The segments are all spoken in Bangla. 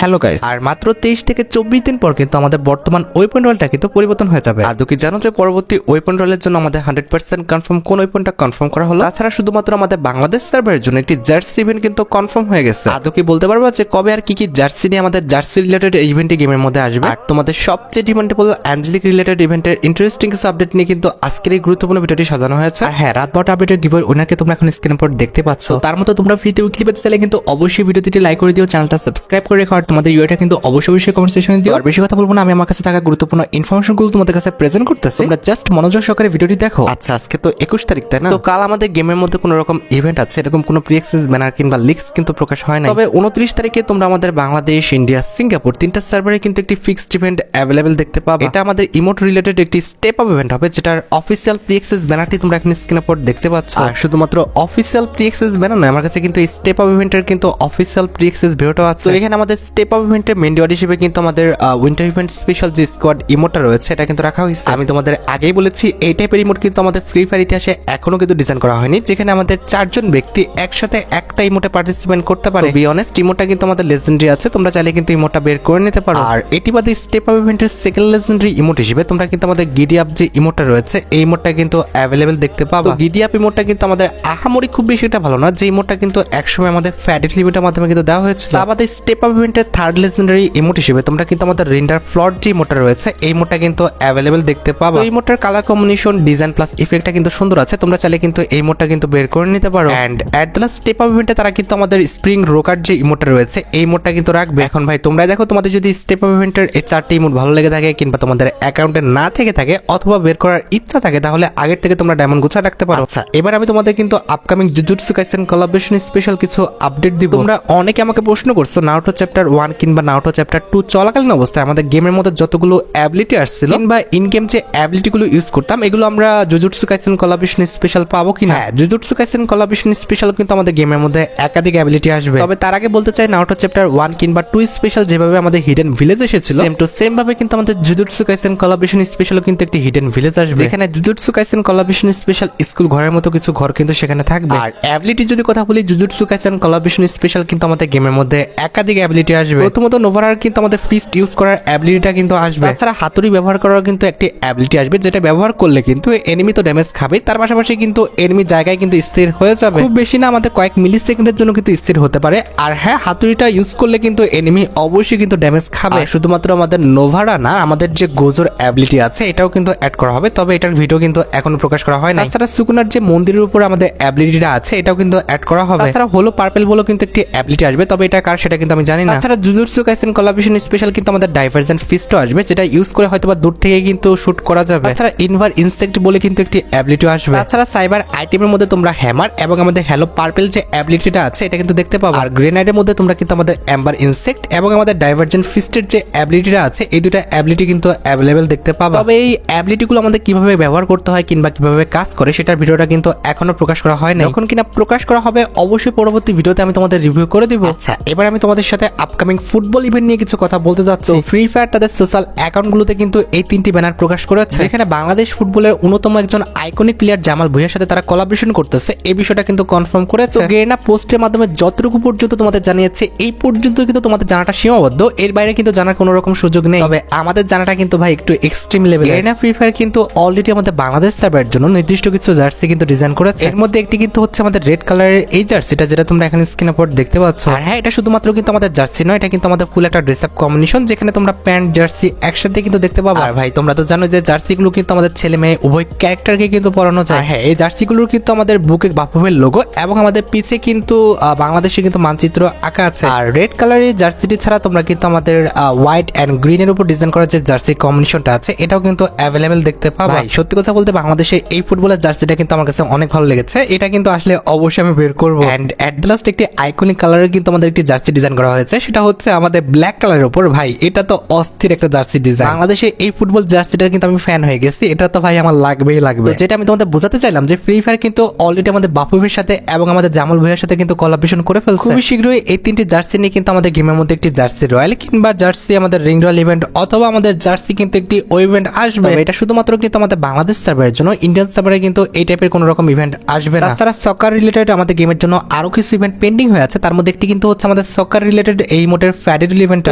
হ্যালো গাইস, আর মাত্র 23 থেকে 24 দিন পর কিন্তু আমাদের বর্তমান ওয়েপন রয়্যালটা কিন্তু পরিবর্তন হয়ে যাবে। আদৌ কি জানো যে পরবর্তী ওয়েপন রয়্যালের জন্য আমাদের 100% কনফার্ম কোন ওয়েপনটা কনফার্ম করা হলো? তাছাড়া শুধুমাত্র আমাদের বাংলাদেশ সার্ভারের জন্য একটি জার্সি ইভেন্ট কিন্তু কনফার্ম হয়ে গেছে। আদৌ কি বলতে পারবা যে কবে আর কি কি জার্সি নিয়ে আমাদের জার্সি রিলেটেড ইভেন্টে গেমের মধ্যে আসবে? আর তোমাদের সবচেয়ে ডিমান্ডেবল অ্যাঞ্জেলিক রিলেটেড ইভেন্টের ইন্টারেস্টিং কিছু আপডেট নিয়ে কিন্তু আজকের এই গুরুত্বপূর্ণ ভিডিওটি সাজানো হয়েছে। আর হ্যাঁ, রাত 12টা আপডেটের গিভওয়ে উইনারকে তোমরা এখন স্ক্রিনের পর দেখতে পাচ্ছ। তার মতো তোমরা ফ্রিতে উইকলি পেতে চাইলে কিন্তু অবশ্যই ভিডিওটি লাইক করে দিও, চ্যানেলটা সাবস্ক্রাইব করে রেখো, আর তোমাদের ইউআইটা কিন্তু অবশ্যই কমেন্ট সেকশনে দিও। আর বেশি কথা বলবো না, আমি আমার কাছে থাকা গুরুত্বপূর্ণ ইনফরমেশনগুলো তোমাদের কাছে প্রেজেন্ট করতেছি, তোমরা জাস্ট মনোযোগ সহকারে ভিডিওটি দেখো। আচ্ছা, আজকে তো 21 তারিখ, তাই না? তো কাল আমাদের গেমের মধ্যে কোনো রকম ইভেন্ট আছে, এরকম কোনো প্রি অ্যাক্সেস ব্যানার কিংবা লিক্স কিন্তু প্রকাশ হয় না। তবে 29 তারিখে তোমরা আমাদের বাংলাদেশ, ইন্ডিয়া, সিঙ্গাপুর তিনটা সার্ভারে কিন্তু একটি ফিক্সড ইভেন্ট অ্যাভেলেবেল দেখতে পাবে। এটা আমাদের ইমোট রিলেটেড একটি স্টেপ আপ ইভেন্ট হবে, যেটার অফিসিয়াল প্রি অ্যাক্সেস ব্যানারটি তোমরা এখন স্ক্রিনের পর দেখতে পাচ্ছ। আর শুধুমাত্র অফিসিয়াল প্রি অ্যাক্সেস ব্যানার নয়, আমার কাছে কিন্তু এই স্টেপ আপ ইভেন্টের কিন্তু অফিসিয়াল প্রি অ্যাক্সেস ভিডিওটা আছে। তো এখানে আমাদের স্টেপ আপ ইভেন্টের মেন ডিওয়ার্ড হিসেবে কিন্তু আমাদের উইন্টার ইভেন্ট স্পেশাল যে স্কোয়াড ইমোটটা রয়েছে এটা কিন্তু রাখা হয়েছে। আমি তোমাদের আগেই বলেছি এই টাইপের ইমোট কিন্তু আমাদের ফ্রি ফায়ার ইতিহাসে এখনো কিন্তু ডিজাইন করা হয়নি, যেখানে আমাদের 4 জন ব্যক্তি একসাথে একটা ইমোটে পার্টিসিপেট করতে পারে। বি অনেস্ট, ইমোটটা কিন্তু আমাদের লেজেন্ডারি আছে, তোমরা চাইলে কিন্তু ইমোটটা বের করে নিতে পারো। আর এটি বাদে স্টেপ আপ ইভেন্টের সেকেন্ড লেজেন্ডারি ইমোট হিসেবে তোমরা কিন্তু আমাদের গিডি আপ যে ইমোটটা রয়েছে এই ইমোটটা কিন্তু অ্যাভেলেবেল দেখতে পাবো। গিডি আপ ইমোটটা কিন্তু আমাদের আহামরি খুব বেশি এটা ভালো না, যে ইমোটটা কিন্তু একসময় আমাদের ফ্যাডিট লিমিটের মাধ্যমে কিন্তু দেওয়া হয়েছিল। তা বাদে স্টেপ আপ ইভেন্টের থার্ড লেজেন্ডারি ইমোট হিসেবে তোমরা কিন্তু আমাদের রেন্ডার ফ্লট যে ইমোটটা রয়েছে এই ইমোটটা কিন্তু অ্যাভেলেবেল দেখতে পাবো। এই ইমোটটার কালার কম্বিনেশন, ডিজাইন প্লাস ইফেক্টটা কিন্তু সুন্দর আছে, তোমরা চাইলে কিন্তু এই ইমোটটা কিন্তু বের করে নিতে পারো। And at the last step up ইভেন্টে তারা কিন্তু আমাদের স্প্রিং রোকার যে ইমোটটা রয়েছে এই ইমোটটা কিন্তু রাখবে। এখন ভাই তোমরা দেখো, তোমাদের যদি স্টেপ আপ ইভেন্টের এই 4টি ইমোট ভালো লেগে থাকে কিংবা তোমাদের অ্যাকাউন্টে না থেকে থাকে অথবা বের করার ইচ্ছা থাকে, তাহলে আগের থেকে তোমরা ডায়মন্ড গুছা রাখতে পারো। আচ্ছা, এবার আমি তোমাদের কিন্তু upcoming jujutsu Kaisen collaboration special কিছু আপডেট দিব। তোমরা অনেকে আমাকে প্রশ্ন করছো নারুটো চ্যাপ্টার 1 কিংবা নারুটো চ্যাপ্টার 2 চলাকালীন অবস্থায় আমাদের গেমের মধ্যে যতগুলো অ্যাবিলিটি আসছিল কিংবা ইন গেম যে অ্যাবিলিটি গুলো ইউজ করতাম এগুলো আমরা জুজুৎসু কাইসেন কোলাবোরেশন স্পেশাল পাবো কিনা। হ্যাঁ, জুজুৎসু কাইসেন কোলাবোরেশন স্পেশাল কিন্তু আমাদের গেমের মধ্যে একাধিক অ্যাবিলিটি আসবে। তবে তার আগে বলতে চাই, নারুটো চ্যাপ্টার 1 কিংবা 2 স্পেশাল যেভাবে আমাদের হিডেন ভিলেজ এসেছিল সেম টু সেম ভাবে কিন্তু আমাদের জুজুৎসু কাইসেন কোলাবোরেশন স্পেশাল কিন্তু একটি হিডেন ভিলেজ আসবে, যেখানে jujutsu Kaisen collaboration special school ঘরের মতো কিছু ঘর কিন্তু সেখানে থাকবে। আর অ্যাবিলিটি যদি কথা বলি, জুজুৎসু কাইসেন কোলাবোরেশন স্পেশাল কিন্তু আমাদের গেমের মধ্যে একাধিক অ্যাবিলিটি আসবে। প্রথমত নোভারার কিন্তু আমাদের ফিস্ট ইউজ করার অ্যাবিলিটিটা কিন্তু আসবে। তাছাড়া হাতুড়ি ব্যবহার করার কিন্তু একটি অ্যাবিলিটি আসবে, যেটা ব্যবহার করলে কিন্তু এনিমি তো ড্যামেজ খাবে, তার পাশাপাশি কিন্তু এনিমি জায়গায় কিন্তু স্থির হয়ে যাবে। খুব বেশি না, আমাদের কয়েক মিলি সেকেন্ডের জন্য কিন্তু স্থির হতে পারে। আর হ্যাঁ, হাতুড়িটা ইউজ করলে কিন্তু এনিমি অবশ্যই কিন্তু ড্যামেজ খাবে। শুধুমাত্র আমাদের নোভারা না, আমাদের যে গোজোর অ্যাবিলিটি আছে এটাও কিন্তু অ্যাড করা হবে, তবে এটার ভিডিও কিন্তু এখনো প্রকাশ করা হয় না। তাছাড়া সুকুনার যে মন্দিরের উপর আমাদের অ্যাবিলিটিটা আছে এটাও কিন্তু অ্যাড করা হবে। তাছাড়া হলো পার্পল বলো কিন্তু একটি অ্যাবিলিটি আসবে, তবে এটা কার সেটা কিন্তু আমি জানি না। তাছাড়া জুজুৎসু কাইসেন কোলাবোরেশন স্পেশাল কিন্তু আমাদের ডাইভারজেন্ট ফিস্টও আসবে, যেটা ইউজ করে হয়তোবা দূর থেকে কিন্তু শুট করা যাবে। তাছাড়া ইনভার ইনসেক্ট বলে কিন্তু একটি অ্যাবিলিটি আসবে। তাছাড়া সাইবার আইটেমের মধ্যে তোমরা হ্যামার এবং আমাদের হ্যালো পার্পল যে অ্যাবিলিটিটা আছে এটা কিন্তু দেখতে পাবো। আর গ্রেনাইডের মধ্যে তোমরা কিন্তু আমাদের এম্বার ইনসেক্ট এবং আমাদের ডাইভারজেন্ট ফিস্টের যে অ্যাবিলিটিটা আছে এই দুটো অ্যাবিলিটি কিন্তু অ্যাভেলেবেল দেখতে পাবো। তবে এই অ্যাবিলিটিগুলো আমাদের কিভাবে ব্যবহার করতে হয় কিংবা কিভাবে কাজ করে সেটার ভিডিওটা কিন্তু এখনো প্রকাশ করা হয় না। যখন কিনা প্রকাশ করা হবে অবশ্যই পরবর্তী ভিডিওতে আমি তোমাদের রিভিউ করে দিব। আচ্ছা, এবার আমি তোমাদের সাথে আপকামিং ফুটবল ইভেন্ট নিয়ে কিছু কথা বলতে যাচ্ছি। ফ্রি ফায়ার তাদের সোশ্যাল অ্যাকাউন্টগুলোতে কিন্তু এই 3টি ব্যানার প্রকাশ করেছে, যেখানে বাংলাদেশ ফুটবলের অন্যতম একজন আইকনিক প্লেয়ার জামাল ভুঁইয়ার সাথে তারা কোলাবোরেশন করতেছে এই বিষয়টা কিন্তু কনফার্ম করেছে। গেরিনা পোস্টের মাধ্যমে যতটুকু পর্যন্ত তোমাদের জানিয়েছে এই পর্যন্ত কিন্তু তোমাদের জানাটা সীমাবদ্ধ, এর বাইরে কিন্তু জানার কোনো রকম সুযোগ নেই। তবে আমাদের জানাটা কিন্তু ভাই একটু extreme level. Garena free fire কিন্তু অলরেডি আমাদের বাংলাদেশ সার্ভারের জন্য নির্দিষ্ট কিছু জার্সি কিন্তু ডিজাইন করেছে। এর মধ্যে একটি কিন্তু হচ্ছে আমাদের রেড কালারের এই জার্সিটা, যেটা তোমরা এখানে স্ক্রিনের উপর দেখতে পাচ্ছ। আর হ্যাঁ, এটা শুধুমাত্র কিন্তু আমাদের জার্সি নয়, এটা কিন্তু আমাদের ফুল একটা ড্রেস আপ কম্বিনেশন, যেখানে তোমরা প্যান্ট জার্সি একসাথে কিন্তু দেখতে পাবো। আর ভাই তোমরা তো জানো যে জার্সিগুলো কিন্তু আমাদের ছেলে মেয়ে উভয় ক্যারেক্টারকে কিন্তু পরানো যায়। হ্যাঁ, এই জার্সিগুলোর কিন্তু আমাদের বুকে বাফুফের লোগো এবং আমাদের পিছে কিন্তু বাংলাদেশে কিন্তু মানচিত্র আঁকা আছে। আর রেড কালারের জার্সিটি ছাড়া তোমরা কিন্তু আমাদের হোয়াইট এন্ড গ্রিনের উপর ডিজাইন করা যে জার্সি কম্বিনেশনটা আছে এটাও কিন্তু অ্যাভেলেবেল দেখতে পাবো। ভাই সত্যি কথা বলতে বাংলাদেশে এই ফুটবলের জার্সিটা কিন্তু আমার কাছে অনেক ভালো লেগেছে, এটা কিন্তু আসলে অবশ্যই আমি বের করবো। এন্ড এট দ্য লাস্ট একটি আইকনিক কালারের কিন্তু আমাদের একটি জার্সি ডিজাইন করা হয়েছে, সেটা হচ্ছে আমাদের ব্ল্যাক কালারের উপর। ভাই এটা তো অস্থির একটা জার্সি ডিজাইন। বাংলাদেশে এই ফুটবল জার্সিটার কিন্তু আমি ফ্যান হয়ে গেছি, এটা তো ভাই আমার লাগবেই লাগবে। যেটা আমি তোমাদের বোঝাতে চাইলাম যে ফ্রি ফায়ার কিন্তু অলরেডি আমাদের বাফুফের সাথে এবং আমাদের জামাল ভুঁইয়ার সাথে কিন্তু কোলাবোরেশন করে ফেলছে। খুবই শীঘ্রই এই 3টি জার্সি নিয়ে কিন্তু আমাদের গেমের মধ্যে একটি জার্সি রয়্যাল কিংবা জার্সি আমাদের রিং রয়্যাল ইভেন্ট অথবা আমাদের জার্সি কিন্তু একটি ইভেন্ট আসবে। এটা শুধুমাত্র কিন্তু আমাদের বাংলাদেশ সার্ভারের জন্য, ইন্ডিয়ান সার্ভারে কিন্তু এই টাইপের কোনো রকম ইভেন্ট আসবে না। তাছাড়া সকার রিলেটেড আমাদের গেমের জন্য আরো কিছু ইভেন্ট পেন্ডিং হয়ে আছে, তার মধ্যে একটি কিন্তু হচ্ছে আমাদের সকার রিলেটেড এই ইমোটের ফ্যাডেড ইভেন্ট।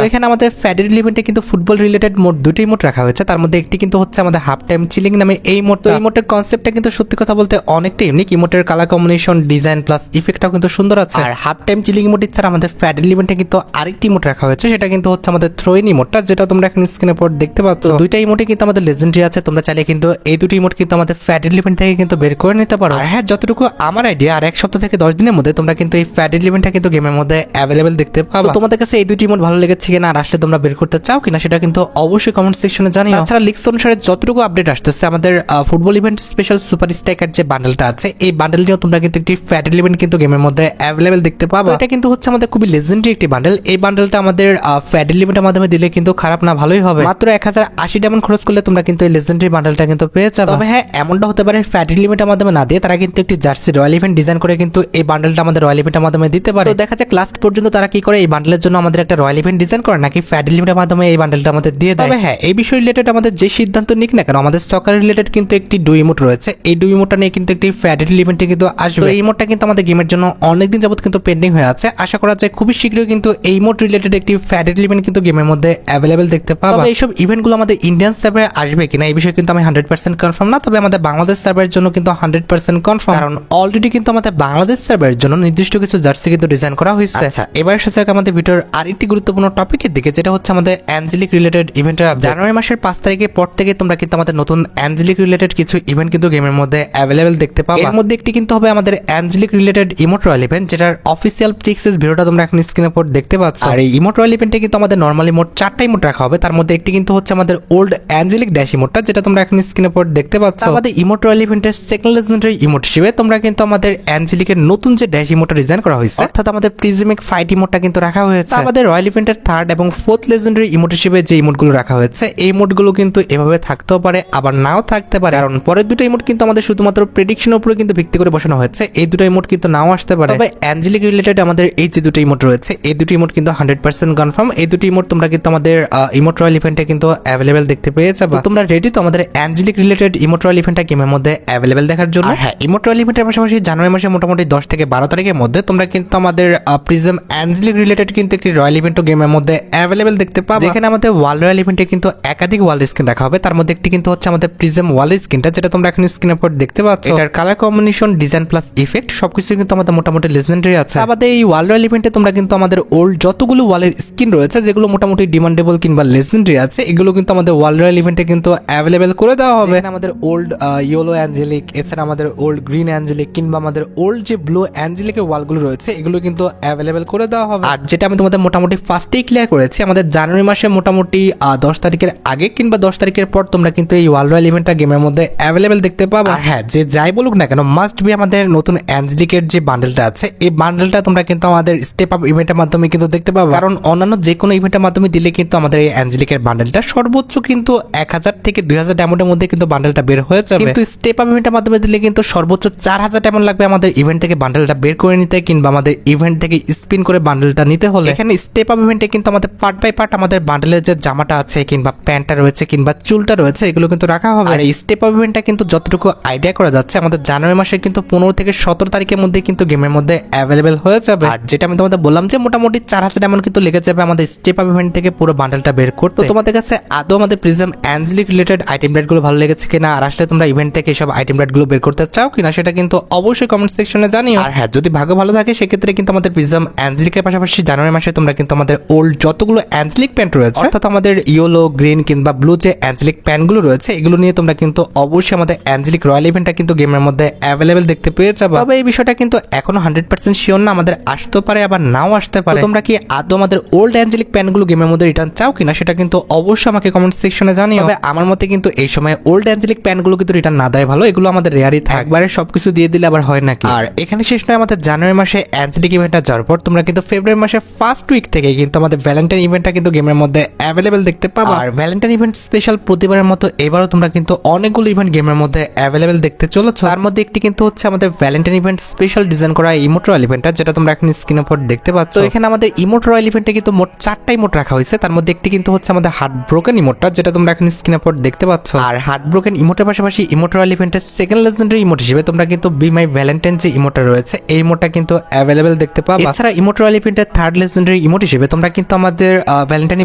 এখানে আমাদের ফ্যাডেড ইভেন্টে কিন্তু ফুটবল রিলেটেড মোট দুটি ইমোট রাখা হয়েছে, তার মধ্যে একটি কিন্তু হচ্ছে আমাদের হাফ টাইম চিলিং নামে এই ইমোট। তো ইমোটের কনসেপ্টটা কিন্তু সত্যি কথা বলতে অনেকটা ইউনিক। ইমোটের কালার কম্বিনেশন, ডিজাইন প্লাস ইফেক্টটাও কিন্তু সুন্দর আছে। আর হাফ টাইম চিলিং ইমোট ছাড়া আমাদের ফ্যাডেড ইভেন্টে কিন্তু আরেকটি ইমোট রাখা হয়েছে, সেটা কিন্তু হচ্ছে আমাদের থ্রোইন ইমোটটা, যেটা তোমরা এখন স্ক্রিনে পর দেখতে পাচ্ছ। দুইটা ইমোটে কিন্তু আমাদের লেজেন্ডারি আছে, তোমরা চাইলে কিন্তু এই দুটি ইমোট কিন্তু আমাদের ফ্যাডেড ইভেন্ট থেকে কিন্তু বের করে নিতে পারো। আর হ্যাঁ, যতটুকু আমার আইডিয়া, আর 1 সপ্তাহ থেকে 10 দিনের মধ্যে তোমরা কিন্তু এই ফ্যাডেড ইভেন্টটা কিন্তু গেমের মধ্যে অ্যাভেলেবেল দেখতে পাবে। তোমাদের কাছে এই দুটি ইমোট ভালো লেগেছে কিনা, আর আসলে তোমরা বের করতে চাও কিনা, সেটা কিন্তু অবশ্যই কমেন্ট সেকশনে জানিও। তাছাড়া লিক্স অনুসারে যতটুকু আপডেট আসতেছে, আমাদের football event special super striker যে বান্ডেলটা আছে, এই বান্ডেল নিয়েও তোমরা কিন্তু একটি ফ্যাডেড ইভেন্ট কিন্তু গেমের মধ্যে অ্যাভেলেবেল দেখতে পাবে। এটা কিন্তু হচ্ছে আমাদের খুবই লেজেন্ডারি একটি বান্ডেল। এই বান্ডেলটা আমাদের ফ্যাডেড ইভেন্টের মাধ্যমে দিলে কিন্তু খারাপ না, ভালোই হবে। মাত্র 1080 ডায়মন্ড খরচ করলে তোমরা কিন্তু এই লেজেন্ডারি বান্ডেলটা কিন্তু পেয়ে যাবে। তবে হ্যাঁ, এমনটা হতে পারে ফ্যাডেড ইভেন্টের মাধ্যমে না দিয়ে তারা কিন্তু একটি জার্সি রয়্যাল ইভেন্ট ডিজাইন করে কিন্তু এই বান্ডেলটা আমাদের রয়্যাল ইভেন্টের মাধ্যমে দিতে পারে। তো দেখা যাক লাস্ট পর্যন্ত তারা কি করে, এই বান্ডেলের জন্য আমাদের একটা রয়্যাল ইভেন্ট ডিজাইন করে নাকি ফ্যাডেড ইভেন্টের মাধ্যমে এই বান্ডেলটা আমাদের দিয়ে দেয়। তবে হ্যাঁ, এই বিষয় রিলেটেড আমাদের যে সিদ্ধান্ত নিক না কেন, আমাদের সকার রিলেটেড কিন্তু একটি ডু ইমোট রয়েছে। এই ডু ইমোটটা নিয়ে কিন্তু একটি ফ্যাডেড ইভেন্টে কিন্তু আসবে। এই ইমোটটা কিন্তু আমাদের গেমের জন্য অনেকদিন যাবত কিন্তু পেন্ডিং হয়ে আছে। আশা করা যায় খুবই শীঘ্রই কিন্তু এই ইমোট রিলেটেড একটি ফ্যাডেড ইভেন্ট কিন্তু গেমের মধ্যে অ্যাভেলেবেল দেখতে পাবো। তবে এইসব ইভেন্টগুলো আমাদের ইন্ডিয়ান সার্ভারে আসবে কিনা এই বিষয়ে কিন্তু আমি 100% কনফার্ম না। তবে আমাদের বাংলাদেশ সার্ভারের জন্য কিন্তু 100% কনফার্ম, কারণ অলরেডি কিন্তু আমাদের বাংলাদেশ সার্ভারের জন্য নির্দিষ্ট কিছু জার্সি কিন্তু ডিজাইন করা হয়েছে। আচ্ছা, এবার এসে যাক আমাদের ভিডিওর আরেকটি গুরুত্বপূর্ণ টপিকের দিকে, যেটা হচ্ছে আমাদের অ্যাঞ্জেলিক রিলেটেড ইভেন্টের। জানুয়ারি মাসের 5 তারিখের পর থেকে তোমরা কিন্তু আমাদের নতুন অ্যাঞ্জেলিক রিলেটেড কিছু ইভেন্ট কিন্তু গেমের মধ্যে অ্যাভেলেবেল দেখতে পাবে। এর মধ্যে একটি কিন্তু হবে আমাদের angelic related emote royale event, যেটার অফিসিয়াল পিক্সেস ভিডিওটা তোমরা এখন স্ক্রিনের উপর দেখতে পাচ্ছ। আর এই ইমোট রয়্যাল ইভেন্টে কিন্তু আমাদের নরমালি মোট 4টা ইমোট রাখা হবে, তার মধ্যে একটি কিন্তু হচ্ছে আমাদের ওল্ড অ্যাঞ্জেলিক ড্যাশ ইমোটটা, যেটা তোমরা এখন স্ক্রিনের উপর দেখতে পাচ্ছ। আমাদের ইমোট রয়্যাল ইভেন্টের সেকেন্ড লেজেন্ডারি ইমোট হিসেবে তোমরা কিন্তু আমাদের অ্যাঞ্জেলিকের নতুন যে ড্যাশ ইমোটটা ডিজাইন করা হয়েছে, অর্থাৎ আমাদের প্রিজমিক ফাইট ইমোটটা কিন্তু রাখা হয়েছে। আমাদের রয়্যাল ইভেন্টের থার্ড এবং ফোর্থ লেজেন্ডারি ইমোট হিসেবে যে ইমোটগুলো রাখা হয়েছে, এই ইমোটগুলো কিন্তু এভাবে থাকতেও পারে, আবার নাও থাকতে পারে, কারণ পরের দুটো ইমোট কিন্তু আমাদের শুধুমাত্র প্রেডিকশনের উপরে কিন্তু ভিত্তি করে বসানো হয়েছে। এই দুটো ইমোট কিন্তু নাও আসতে পারে। তবে অ্যাঞ্জেলিক রিলেটেড আমাদের এই যে দুটো ইমোট রয়েছে, এই দুটো ইমোট কিন্তু 100% কনফার্ম। এই দুটো ইমোট তোমরা কিন্তু আমাদের ইমোট রয়্যাল ইভেন্টে কিন্তু অ্যাভেলেবেল দেখতে পেয়ে যাবে। তোমরা রেডি তো আমাদের অ্যাঞ্জেলিক রিলেটেড ইমোট রয়্যাল ইভেন্টটা গেমের মধ্যে অ্যাভেলেবেল দেখার জন্য? হ্যাঁ, ইমোট রয়্যাল ইভেন্টের পাশাপাশি জানুয়ারি মাসে মোটামুটি 10 থেকে 12 তারিখের মধ্যে তোমরা কিন্তু আমাদের প্রিজম অ্যাঞ্জেলিক রিলেটেড কিন্তু একটি রয়্যাল ইভেন্টও গেমের মধ্যে অ্যাভেলেবেল দেখতে পাবে, যেখানে আমাদের ওয়াল রয়্যাল ইভেন্টে কিন্তু একাধিক ওয়াল স্কিন রাখা হবে। তার মধ্যে একটি কিন্তু হচ্ছে আমাদের প্রিজম ওয়াল স্কিনটা, যেটা তোমরা এখন স্ক্রিনের উপর দেখতে পাচ্ছ। এটার colour combination, design plus effect সবকিছু কিন্তু আমাদের মোটামুটি লেজেন্ডারি আছে। আমাদের এই ওয়াল রয়্যাল ইভেন্টে তোমরা কিন্তু আমাদের ওল্ড যতগুলো ওয়ালের স্কিন রয়েছে, যেগুলো মোটামুটি ডিমান্ডেবল কিংবা লেজেন্ডারি আছে, এগুলো কিন্তু আমাদের ওয়াল রয়্যাল ইভেন্টে কিন্তু অ্যাভেলেবেল করে দেওয়া হবে। আমাদের ওল্ড ইয়েলো অ্যাঞ্জেলিক, এছাড়া আমাদের ওল্ড গ্রিন অ্যাঞ্জেলিক কিংবা আমাদের ওল্ড যে ব্লু অ্যাঞ্জেলিকের ওয়ালগুলো রয়েছে, এগুলো কিন্তু অ্যাভেলেবেল করে দেওয়া হবে। আর যেটা আমি তোমাদের মোটামুটি ফার্স্টেই ক্লিয়ার করেছি, আমাদের জানুয়ারি মাসে মোটামুটি 10 তারিখের আগে কিংবা 10 তারিখের পর তোমরা কিন্তু এই ওয়াল রয়্যাল ইভেন্টটা গেমের মধ্যে অ্যাভেলেবেল দেখতে পাবে। আর হ্যাঁ, যে যাই বলুক না কেন, মাস্ট বি আমাদের নতুন অ্যাঞ্জেলিকের যে বান্ডেলটা আছে, এই বান্ডেলটা তোমরা কিন্তু আমাদের স্টেপ আপ ইভেন্টের মাধ্যমে কিন্তু দেখতে পাবে। কারণ অন্যান্য যে কোনো ইভেন্টের মাধ্যমে দিলে কিন্তু আমাদের এই অ্যাঞ্জেলিকের বান্ডেলটা সর্বোচ্চ কিন্তু 1000 থেকে 2000 ডায়মন্ডের মধ্যে কিন্তু বান্ডেলটা বের হয়ে যাবে, কিন্তু স্টেপ আপ ইভেন্টের মাধ্যমে দিলে কিন্তু সর্বোচ্চ 4000 ডায়মন্ড লাগবে আমাদের ইভেন্ট থেকে বান্ডেলটা বের করে নিতে, কিংবা আমাদের ইভেন্ট থেকে স্পিন করে বান্ডেলটা নিতে হলে। এখানে স্টেপ আপ ইভেন্টে কিন্তু আমাদের পার্ট বাই পার্ট আমাদের বান্ডেলের যে জামাটা আছে কিংবা প্যান্টটা রয়েছে কিংবা চুলটা রয়েছে, এগুলো কিন্তু রাখা হবে। আর এই স্টেপ আপ ইভেন্টটা কিন্তু যতটুকু আইডিয়া করা যাচ্ছে, আমাদের জানুয়ারি মাসে কিন্তু 15 থেকে 17 তারিখের মধ্যে কিন্তু গেমের মধ্যে অ্যাভেলেবেল হয়ে যাবে। আর যেটা আমি তোমাদের বললাম যে মোটামুটি 4000 ডায়মন্ড কিন্তু লেগে যাবে আমাদের স্টেপ আপ ইভেন্ট থেকে পুরো বান্ডেলটা বের করতে। তোমাদের কাছে আদৌ আমাদের প্রিজম অ্যাঞ্জেলিক রিলেটেড আইটেম রেটগুলো ভালো লেগেছে কিনা, আর আসলে তোমরা ইভেন্ট থেকে সব আইটেম রেটগুলো বের করতে চাও কিনা, সেটা কিন্তু অবশ্যই কমেন্ট সেকশনে জানিও। আর হ্যাঁ, যদি ভাগ্য ভালো থাকে সেক্ষেত্রে কিন্তু আমাদের প্রিজম অ্যাঞ্জেলিকের পাশাপাশি জানুয়ারি মাসে তোমরা কিন্তু আমাদের ওল্ড যতগুলো অ্যাঞ্জেলিক প্যান্ট রয়েছে, অর্থাৎ আমাদের ইয়েলো, গ্রিন কিংবা ব্লু যে অ্যাঞ্জেলিক প্যান্টগুলো রয়েছে, এগুলো নিয়ে তোমরা কিন্তু অবশ্যই আমাদের অ্যাঞ্জেলিক রয়্যাল ইভেন্টটা কিন্তু গেমের মধ্যে অ্যাভেলেবেল দেখতে পেয়ে যাবে। তবে এই বিষয়টা কিন্তু এখনো 100% শিওর না, আমাদের আসতে পারে আবার নাও আসতে পারে। তোমরা কি আদৌ আমাদের ওল্ড অ্যাঞ্জেলিক প্যান্টগুলো গেমের মধ্যে রিটার্ন চাও কিনা, সেটা কিন্তু অবশ্যই আমাকে কমেন্ট সেকশনে জানিও। তবে আমার মতে কিন্তু এই সময় ওল্ড অ্যাঞ্জেলিক প্যান্টগুলো কিন্তু রিটার্ন না দেয় ভালো, এগুলো আমাদের রেয়ারই থাকে, একবারে সবকিছু দিয়ে দিলে আবার হয় নাকি। আর এখানে শেষ নয়, আমাদের জানুয়ারি মাসে অ্যাঞ্জেলিক ইভেন্টটা যাওয়ার পর তোমরা কিন্তু ফেব্রুয়ারি মাসে ফার্স্ট উইক থেকে কিন্তু আমাদের ভ্যালেন্টাইন ইভেন্টটা কিন্তু গেমের মধ্যে অ্যাভেলেবেল দেখতে পাবো। আর ভ্যালেন্টাইন ইভেন্ট স্পেশাল প্রতিবারের মতো এবারও তোমরা কিন্তু অনেকগুলো ইভেন্ট গেমের মধ্যে অ্যাভেলেবেল দেখতে চলেছো। তার মধ্যে একটি কিন্তু হচ্ছে আমাদের ভ্যালেন্টাইন ইভেন্ট স্পেশাল ডিজাইন করা ইমোট রয়্যাল ইভেন্টটা, যেটা তোমরা এখন স্ক্রিনের উপর দেখতে পাচ্ছ। তো এখানে আমাদের ইমোট রয়্যাল ইভেন্টে কিন্তু মোট 4টা ইমোট রাখা হয়েছে, তার মধ্যে একটি কিন্তু হচ্ছে আমাদের হার্ট ব্রোকেন ইমোটটা, যেটা তোমরা এখন স্ক্রিনের উপর দেখতে পাচ্ছ। আর হার্ট ব্রোকেন ইমোটের পাশাপাশি ইমোট রয়্যাল ইভেন্টের সেকেন্ড লেজেন্ডারি ইমোট হিসেবে তোমরা কিন্তু বি মাই ভ্যালেন্টাইন যে ইমোটটা রয়েছে, এই ইমোটটা কিন্তু অ্যাভেলেবেল দেখতে পাবে। এছাড়া ইমোট রয়্যাল ইভেন্টের থার্ড লেজেন্ডারি লেজেন্ডারি ইমোট হিসেবে তোমরা কিন্তু আমাদের Valentine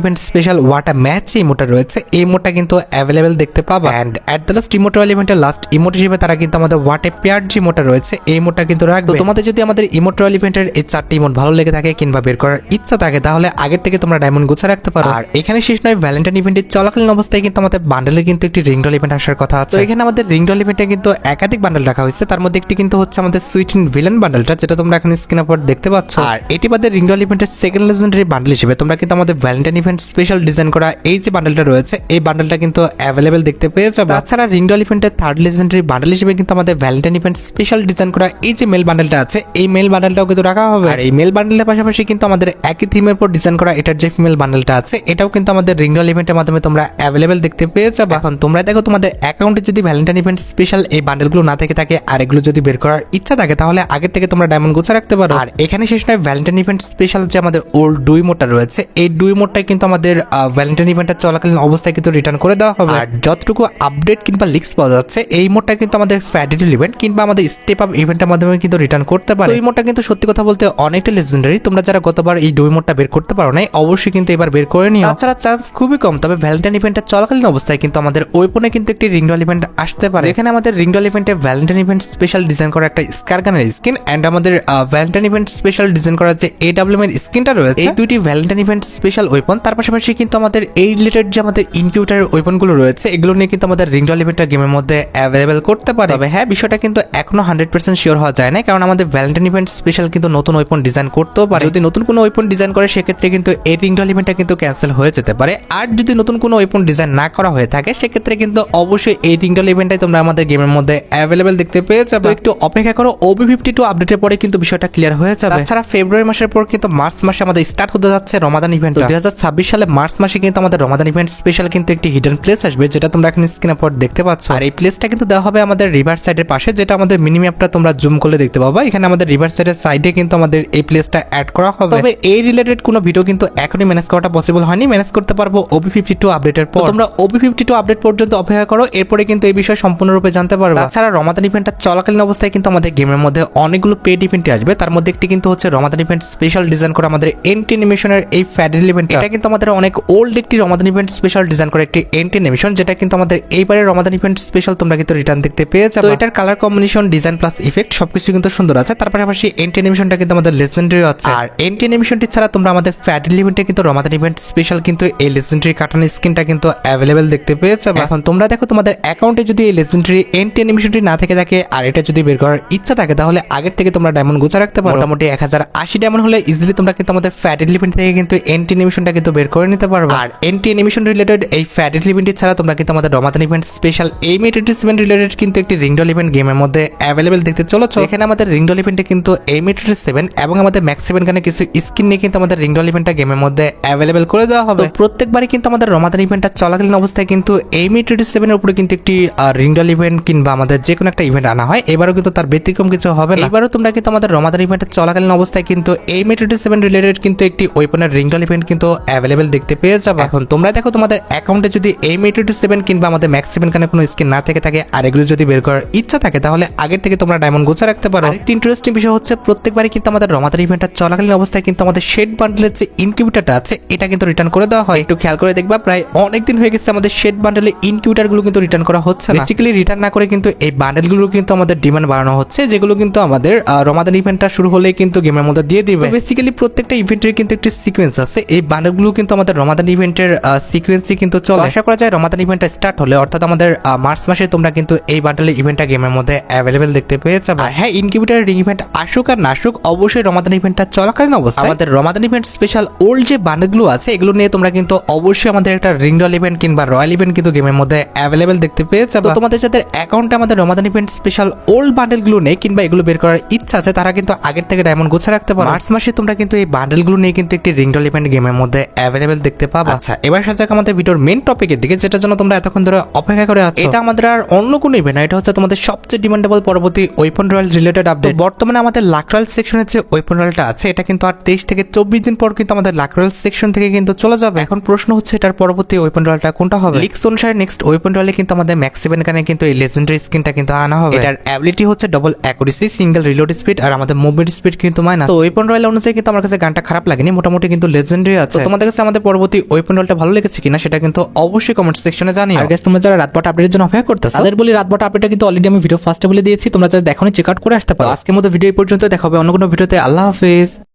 event special water match যে ইমোটটা রয়েছে এই ইমোটটা কিন্তু অ্যাভেলেবেল দেখতে পাবা। And at the last emote royale ইভেন্টের লাস্ট ইমোট হিসেবে তারা কিন্তু আমাদের ওয়াটে পেয়ার যে ইমোটটা রয়েছে এই ইমোটটা কিন্তু রাখবে। তোমাদের যদি আমাদের ইমোট রয়্যাল ইভেন্টের এই 4টি ইমোট ভালো লেগে থাকে কিংবা বের করার ইচ্ছা থাকে তাহলে আগের থেকে তোমরা ডায়মন্ড গোছা রাখতে পারো। আর এখানে শেষ নয়, ভ্যালেন্টাইন ইভেন্টের চলাকালীন অবস্থায় কিন্তু আমাদের বান্ডেলে কিন্তু একটি রিং রয়্যাল ইভেন্ট আসার কথা আছে। তো এখানে আমাদের রিং রয়্যাল ইভেন্টে কিন্তু একাধিক বান্ডেল রাখা হয়েছে, তার মধ্যে একটি কিন্তু হচ্ছে আমাদের সুইট ইন ভিলেন বান্ডেলটা, যেটা তোমরা এখন স্ক্রিনের উপর দেখতে পাচ্ছ। আর এটি বাদে রিং রয়্যাল ইভেন্টের সেকেন্ড লেজেন্ডারি বান্ডেল হিসেবে তোমরা কিন্তু আমাদের ভ্যালেন্টাইন ইভেন্ট স্পেশাল ডিজাইন করা এই যে বান্ডেলটা রয়েছে এই বান্ডেলটা কিন্তু অ্যাভেলেবেল দেখতে পেয়ে যাবে। তাছাড়া রিং রয়্যাল ইভেন্টের থার্ড লেজেন্ডারি বান্ডেল হিসেবে কিন্তু আমাদের ভ্যালেন্টাইন ইভেন্ট স্পেশাল ডিজাইন করা এই যে মেল বান্ডেলটা আছে এই মেল বান্ডেলটাও কিন্তু রাখা হবে। আর এই মেল বান্ডেলের পাশাপাশি কিন্তু আমাদের একই থিমের উপর ডিজাইন করা এটার যে ফিমেল বান্ডেলটা আছে এটাও কিন্তু আমাদের রিং রয়্যাল ইভেন্টের মাধ্যমে তোমরা অ্যাভেলেবেল দেখতে পেয়ে যাবে। এখন তোমরা দেখো তোমাদের অ্যাকাউন্টে যদি ভ্যালেন্টাইন ইভেন্ট স্পেশাল এই বান্ডেলগুলো না থেকে থাকে আর এগুলো যদি বের করার ইচ্ছা থাকে তাহলে আগের থেকে তোমরা ডায়মন্ড গোছা রাখতে পারো। আর এখানে শেষ নয়, ভ্যালেন্টাইন ইভেন্ট স্পেশাল যে আমাদের ওল্ড ডুই মোডটা রয়েছে এই ডুই মোডটাই কিন্তু আমাদের ভ্যালেন্টাইন ইভেন্টের চলাকালীন অবস্থায় কিন্তু রিটার্ন করে দেওয়া হবে। আর যতটুকু আপডেট কিংবা লিক্স পাওয়া যাচ্ছে এই মোডটা কিন্তু আমাদের ফ্যাডিডল ইভেন্ট কিংবা আমাদের স্টেপ আপ ইভেন্টের মাধ্যমে কিন্তু রিটার্ন করতে পারে। এই মোডটা কিন্তু সত্যি কথা বলতে অনেকটা লেজেন্ডারি, তোমরা যারা গতবার এই ডুই মোডটা বের করতে পারো নাই অবশ্যই কিন্তু এবার বের করে নিও। তাছাড়া চান্স খুবই কম, তবে ভ্যালেন্টাইন ইভেন্টের চলাকালীন অবস্থায় কিন্তু আমাদের ওয়েপনে কিন্তু একটি রিং রয়্যাল ইভেন্ট আসতে পারে, যেখানে আমাদের রিং রয়্যাল ইভেন্টে ভ্যালেন্টাইন ইভেন্ট স্পেশাল ডিজাইন করা একটা স্কারগানের স্কিন এন্ড আমাদের ভ্যালেন্টাইন ইভেন্ট স্পেশাল ডিজাইন করা যে এডব্লিউএম এর স্কিনটা রয়েছে এই দুইটি ভ্যালেন্টাইন ইভেন্ট স্পেশাল ওয়েপন, তার পাশাপাশি কিন্তু আমাদের এই রিলেটেড যে আমাদের ইনকিউটার ওয়েপনগুলো রয়েছে এগুলো নিয়ে কিন্তু আমাদের রিং রয়্যাল ইভেন্টের গেমের মধ্যে অ্যাভেলেবেল করতে পারে। তবে হ্যাঁ, বিষয়টা কিন্তু এখনো 100% শিওর হওয়া যায় না, কারণ আমাদের ভ্যালেন্টাইন ইভেন্ট স্পেশাল কিন্তু নতুন ওয়েপন ডিজাইন করতেও পারে। যদি নতুন কোনো ওয়েপন ডিজাইন করে সেক্ষেত্রে কিন্তু এই রিং রয়্যাল ইভেন্টটা কিন্তু ক্যান্সেল হয়ে যেতে পারে। আর যদি নতুন কোনো ওয়েপন ডিজাইন না করা হয়ে থাকে সেক্ষেত্রে কিন্তু অবশ্যই এই রিং রয়্যাল ইভেন্টটাই তোমরা আমাদের গেমের মধ্যে অ্যাভেলেবেল দেখতে পেয়ে যাবে। একটু অপেক্ষা করো, OB52 আপডেটের পরে কিন্তু বিষয়টা ক্লিয়ার হয়ে যাবে। তাছাড়া ফেব্রুয়ারি মাসের পর কিন্তু মার্চ মাসে আমাদের স্টার্ট হতে যাচ্ছে রমাদান ইভেন্ট। 2026 সালে মার্চ মাসে কিন্তু আমাদের রমাদান ইভেন্ট স্পেশাল কিন্তু একটি হিডেন প্লেস আসবে, যেটা তোমরা এখন স্ক্রিনের পর দেখতে পাচ্ছ। আর এই প্লেসটা কিন্তু দেওয়া হবে আমাদের রিভার সাইডের পাশে, যেটা আমাদের মিনি ম্যাপটা তোমরা জুম করলে দেখতে পাবা। এখানে আমাদের রিভার সাইডের সাইডে কিন্তু আমাদের এই প্লেসটা অ্যাড করা হবে। তবে এই রিলেটেড কোনো ভিডিও কিন্তু এখনই ম্যানেজ করাটা পসিবল হয়নি, ম্যানেজ করতে পারবো OB52 আপডেটের পর। তোমরা OB52 আপডেট পর্যন্ত অপেক্ষা করো, এরপরে কিন্তু এই বিষয়ে সম্পূর্ণরূপে জানতে পারবে। তাছাড়া রমাদান ইভেন্টটা চলাকালীন অবস্থায় কিন্তু আমাদের গেমের মধ্যে অনেকগুলো পেড ইভেন্ট আসবে, তার মধ্যে একটি কিন্তু হচ্ছে রমাদান ইভেন্ট স্পেশাল ডিজাইন করা আমাদের এন্টি অ্যানিমেশনের এই ফ্যাডিল ইভেন্ট। এটা কিন্তু আমাদের অনেক ওল্ড একটি রমাদান ইভেন্ট স্পেশাল ডিজাইন করা একটি এন্টি অ্যানিমেশন, যেটা কিন্তু আমাদের এইবারের রমাদান ইভেন্ট স্পেশাল তোমরা কিন্তু রিটার্ন দেখতে পেয়ে যাবে। তো এটার colour combination, design plus effect সবকিছু কিন্তু সুন্দর আছে। তার পাশাপাশি এন্টি অ্যানিমেশনটা কিন্তু আমাদের লেজেন্ডারি আছে। আর এন্টি অ্যানিমেশনটি ছাড়া তোমরা আমাদের ফ্যাডিল ইভেন্টে কিন্তু রমাদান ইভেন্ট স্পেশাল কিন্তু এই লেজেন্ডারি কার্টুন স্কিনটা কিন্তু অ্যাভেলেবেল দেখতে পেয়ে যাবে। এখন তোমরা দেখো তোমাদের অ্যাকাউন্টে যদি এই লেজেন্ডারি এন্টি অ্যানিমেশনটি না থেকে থাকে আর এটা যদি বের করার ইচ্ছা থাকে তাহলে আগের থেকে তোমরা ডায়মন্ড গোছা রাখতে পারো। মোটামুটি 1080 ডায়মন্ড হলে ইজিলি তোমরা কিন্তু আমাদের ফ্যাডিল ইভেন্ট থেকে কিন্তু এন্টি অ্যানিমেশনটা কিন্তু বের করে নিতে পারবে। আর এন্টি অ্যানিমেশন রিলেটেড এই ফ্যাডিল ইভেন্টটি ছাড়া তোমরা কিন্তু আমাদের রমাদান ইভেন্ট স্পেশাল এই মেট্রিসমেন্ট রিলেটেড কিন্তু একটি রিং রয়্যাল ইভেন্ট গেমের মধ্যে অ্যাভেলেবেল দেখতে চলেছে। এখানে আমাদের রিং রয়্যাল ইভেন্টে কিন্তু এই মেট্রিস7 এবং আমাদের ম্যাক্স 7 গানে কিছু স্কিন নিয়ে কিন্তু আমাদের রিং রয়্যাল ইভেন্টটা গেমের মধ্যে অ্যাভেলেবেল করে দেওয়া হবে। প্রত্যেকবারই কিন্তু আমাদের রমাদান ইভেন্টটা চলাকালীন অবস্থায় কিন্তু এই মেট্রিস7 এর উপরে কিন্তু একটি রিং রয়্যাল ইভেন্ট কিংবা আমাদের যে কোনো একটা ইভেন্ট আনা হয়। এবারও কিন্তু তার ব্যতিক্রম কিছু হবে না। এবারও তোমরা কিন্তু আমাদের রমাদান ইভেন্টের চলাকালীন অবস্থায় কিন্তু এই মেট্রিস7 রিলেটেড কিন্তু একটি ওয়েপনের রিং রয়্যাল ইভেন্ট কিন্তু অ্যাভেলেবেল দেখতে পেয়ে যাবে। এখন তোমরা দেখো তোমাদের অ্যাকাউন্টে যদি এই মেট্রিস7 কিংবা আমাদের ম্যাক্স 7 গানে কোনো স্কিন না থেকে থাকে আর এগুলো যদি বের করার ইচ্ছা থাকে তাহলে আগের থেকে তোমরা ডায়মন্ড গোছা রাখতে পারো। আরেকটি ইন্টারেস্টিং বিষয় হচ্ছে প্রত্যেকবারই কিন্তু আমাদের রমাদান ইভেন্টটা চলাকালীন অবস্থায় কিন্তু আমাদের শেড বান্ডেলের যে ইনকিউবেটরটা আছে এটা কিন্তু রিটার্ন করে দেওয়া হয়। একটু খেয়াল করে দেখবা প্রায় অনেকদিন হয়ে গেছে আমাদের শেড বান্ডেলের ইনকিউবেটরগুলো কিন্তু রিটার্ন করা হচ্ছে না। বেসিক্যালি রিটার্ন না করে কিন্তু এই বান্ডেলগুলো কিন্তু আমাদের ডিমান্ড বাড়ানো হচ্ছে, যেগুলো কিন্তু আমাদের রমাদান ইভেন্টটা শুরু হলেই কিন্তু গেমের মধ্যে দিয়ে দিবে। বেসিক্যালি প্রত্যেকটা ইভেন্টের কিন্তু একটি সিকোয়েন্স আছে, এই বান্ডেলগুলো কিন্তু আমাদের রমাদান ইভেন্টের সিকোয়েন্সই কিন্তু চলে। আশা করা যায় রমাদান ইভেন্টটা স্টার্ট হলে অর্থাৎ আমাদের মার্চ মাসে তোমরা কিন্তু এই বান্ডেলের ইভেন্টটা গেমের মধ্যে অ্যাভেলেবেল দেখতে পেয়ে যাবে। আর হ্যাঁ, ইনকিউবেটর রিং ইভেন্ট আসুক আর না আসুক অবশ্যই রমাদান ইভেন্টটা চলাকালীন অবস্থায় আমাদের রমাদান ইভেন্ট স্পেশাল ওল্ড যে বান্ডেলগুলো আছে এগুলো নিয়ে তোমরা কিন্তু অবশ্যই আমাদের একটা রিং রয়্যাল ইভেন্ট কিংবা রয়্যাল ইভেন্ট কিন্তু গেমের মধ্যে অ্যাভেলেবেল দেখতে পেয়ে যাবে। তোমাদের যাদের অ্যাকাউন্টে আমাদের রমাদান ইভেন্ট স্পেশাল ওল্ড বান্ডেলগুলো নেই কিংবা এগুলো বের করার ইচ্ছা আছে তারা কিন্তু আগের থেকে ডায়মন্ড গোছা রাখতে পারো। মার্চ মাসে তোমরা কিন্তু এই বান্ডেলগুলো নিয়ে কিন্তু একটি রিং রয়্যাল ইভেন্ট গেমের মধ্যে অ্যাভেলেবেল দেখতে পাবে। আচ্ছা, এবার আসা যাক আমাদের ভিডিওর মেইন টপিকের দিকে, যেটার জন্য তোমরা এতক্ষণ ধরে অপেক্ষা করে আছো। এটা আমাদের আর অন্য কোনো ইভেন্ট না, এটা হচ্ছে তোমাদের সবচেয়ে ডিমান্ডেবল পরবর্তী ওয়েপন রয়্যাল রিলেটেড আপডেট। বর্তমানে আমাদের লাক রয়্যাল সেকশনের যে ওয়েপন রয়্যালটা আছে এটা কিন্তু আর 23 থেকে 24 দিন পর কিন্তু আমাদের লাক রয়্যাল সেকশন থেকে কিন্তু চলে যাবে। এখন প্রশ্ন হচ্ছে এটার পরবর্তী ওয়েপন রয়্যালটা কোনটা হবে। লিক্স অনুসারে নেক্সট ওয়েপন রয়্যালে কিন্তু আমাদের ম্যাক্স 7 গানে কিন্তু এই লেজেন্ডারি স্কিনটা কিন্তু আনা হবে। এটার অ্যাবিলিটি হচ্ছে double accuracy, single reload speed আর আমাদের মুভমেন্ট স্পিড কিন্তু মাইনাস। তো ওয়েপন রয়্যাল অনুযায়ী কিন্তু আমার কাছে গানটা গানটা খারাপ লাগেনি, মোটামুটি কিন্তু লেজেন্ডারি আছে। তো তোমাদের কাছে আমাদের পরবর্তী ওয়েপন রোলটা ভালো লেগেছে কিনা সেটা কিন্তু অবশ্যই কমেন্ট সেকশনে জানিও। আর গাইস তোমরা যারা রাতবাট আপডেটের জন্য অপেক্ষা করতেছো তাদের বলি রাতবাট আপডেটটা কিন্তু অলরেডি আমি ভিডিও ফার্স্টে বলে দিয়েছি, তোমরা যারা দেখোনি চেক আউট করে আসতে পারো। আজকের মতো ভিডিও এই পর্যন্ত, দেখা হবে অন্য কোনো ভিডিওতে। আল্লাহ হাফেজ।